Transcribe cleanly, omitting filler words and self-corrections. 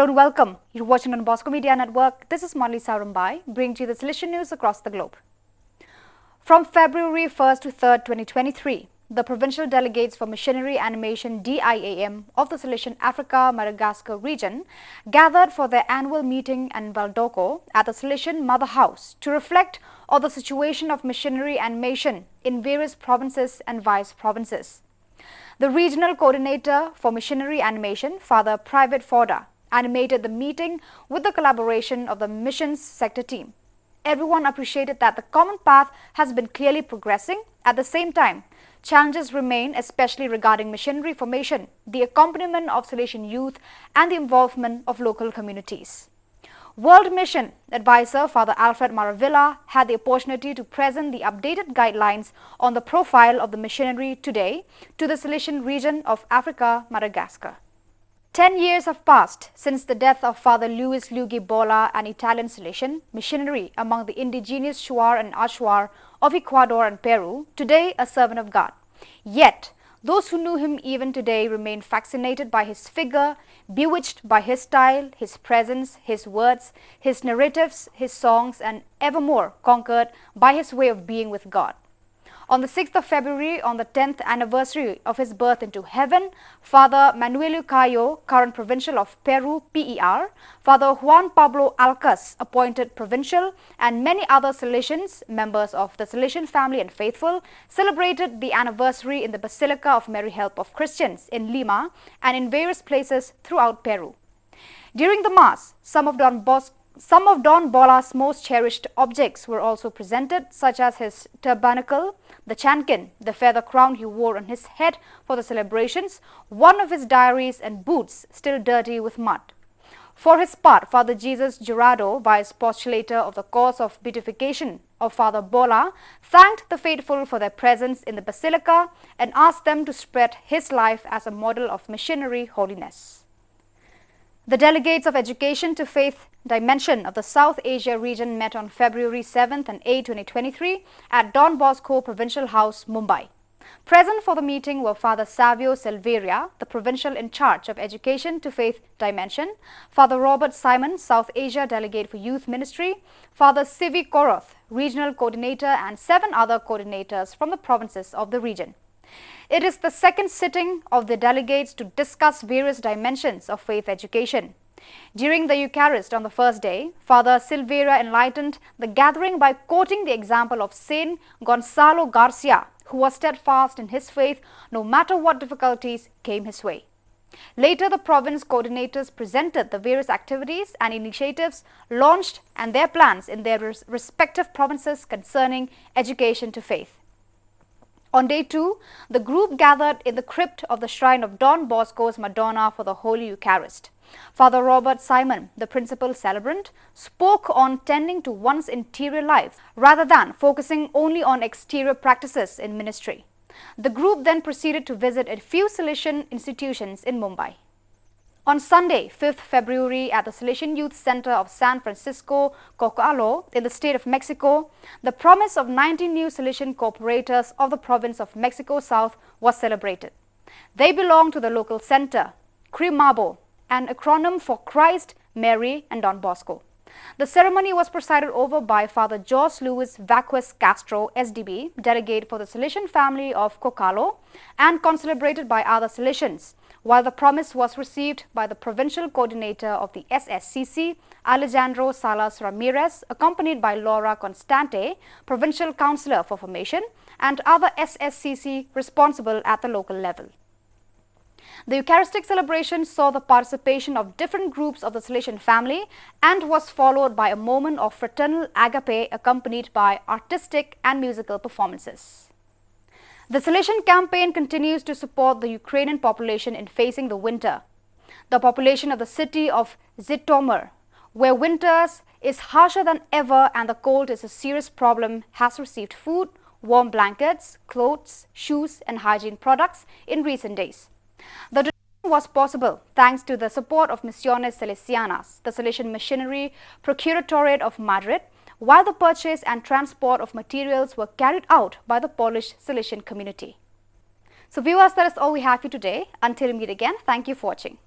Hello and welcome. You're watching on Bosco Media Network. This is Molly Sarumbai, bringing you the Salesian news across the globe. From February 1st to 3rd, 2023, the provincial delegates for Missionary Animation DIAM of the Salesian Africa Madagascar region gathered for their annual meeting in Valdoko at the Salesian Mother House to reflect on the situation of missionary animation in various provinces and vice provinces. The regional coordinator for missionary animation, Father Private Forda, animated the meeting with the collaboration of the missions sector team. Everyone appreciated that the common path has been clearly progressing. At the same time, challenges remain, especially regarding missionary formation, the accompaniment of Salesian youth, and the involvement of local communities. World Mission Advisor Father Alfred Maravilla had the opportunity to present the updated guidelines on the profile of the missionary today to the Salesian region of Africa, Madagascar. 10 years have passed since the death of Father Luis Luigi Bola, an Italian Salesian missionary among the indigenous Shuar and Achuar of Ecuador and Peru, today a servant of God. Yet, those who knew him even today remain fascinated by his figure, bewitched by his style, his presence, his words, his narratives, his songs, and evermore conquered by his way of being with God. On the 6th of February, on the 10th anniversary of his birth into heaven, Father Manuel Cayo, current provincial of Peru, PER, Father Juan Pablo Alcas, appointed provincial, and many other Salesians, members of the Salesian family and faithful, celebrated the anniversary in the Basilica of Mary Help of Christians in Lima and in various places throughout Peru. During the Mass, some of Don Bola's most cherished objects were also presented, such as his tabernacle, the chankin, the feather crown he wore on his head for the celebrations, one of his diaries, and boots still dirty with mud. For his part, Father Jesus Jurado, vice postulator of the cause of beatification of Father Bola, thanked the faithful for their presence in the basilica and asked them to spread his life as a model of missionary holiness. The delegates of Education to Faith Dimension of the South Asia region met on February 7th and 8th, 2023 at Don Bosco Provincial House, Mumbai. Present for the meeting were Father Savio Silveria, the provincial in charge of Education to Faith Dimension, Father Robert Simon, South Asia Delegate for Youth Ministry, Father Sivi Koroth, regional coordinator, and 7 other coordinators from the provinces of the region. It is the second sitting of the delegates to discuss various dimensions of faith education. During the Eucharist on the first day, Father Silveira enlightened the gathering by quoting the example of Saint Gonzalo Garcia, who was steadfast in his faith no matter what difficulties came his way. Later, the province coordinators presented the various activities and initiatives launched and their plans in their respective provinces concerning education to faith. On day 2, the group gathered in the crypt of the shrine of Don Bosco's Madonna for the Holy Eucharist. Father Robert Simon, the principal celebrant, spoke on tending to one's interior life rather than focusing only on exterior practices in ministry. The group then proceeded to visit a few Salesian institutions in Mumbai. On Sunday, 5th February, at the Salesian Youth Center of San Francisco, Cocalo, in the state of Mexico, the promise of 19 new Salesian cooperators of the province of Mexico South was celebrated. They belong to the local center, CRIMABO, an acronym for Christ, Mary, and Don Bosco. The ceremony was presided over by Father Jose Luis Vaquez Castro, SDB, delegate for the Salesian family of Cocalo, and concelebrated by other Salesians, while the promise was received by the provincial coordinator of the SSCC, Alejandro Salas Ramirez, accompanied by Laura Constante, provincial councillor for formation, and other SSCC responsible at the local level. The Eucharistic celebration saw the participation of different groups of the Salesian family and was followed by a moment of fraternal agape accompanied by artistic and musical performances. The Salesian campaign continues to support the Ukrainian population in facing the winter. The population of the city of Zhytomyr, where winters is harsher than ever and the cold is a serious problem, has received food, warm blankets, clothes, shoes, and hygiene products in recent days. The donation was possible thanks to the support of Misiones Salesianas, the Salesian Missionary Procuratorate of Madrid, while the purchase and transport of materials were carried out by the Polish Salesian community. So viewers, that is all we have for today. Until we meet again, thank you for watching.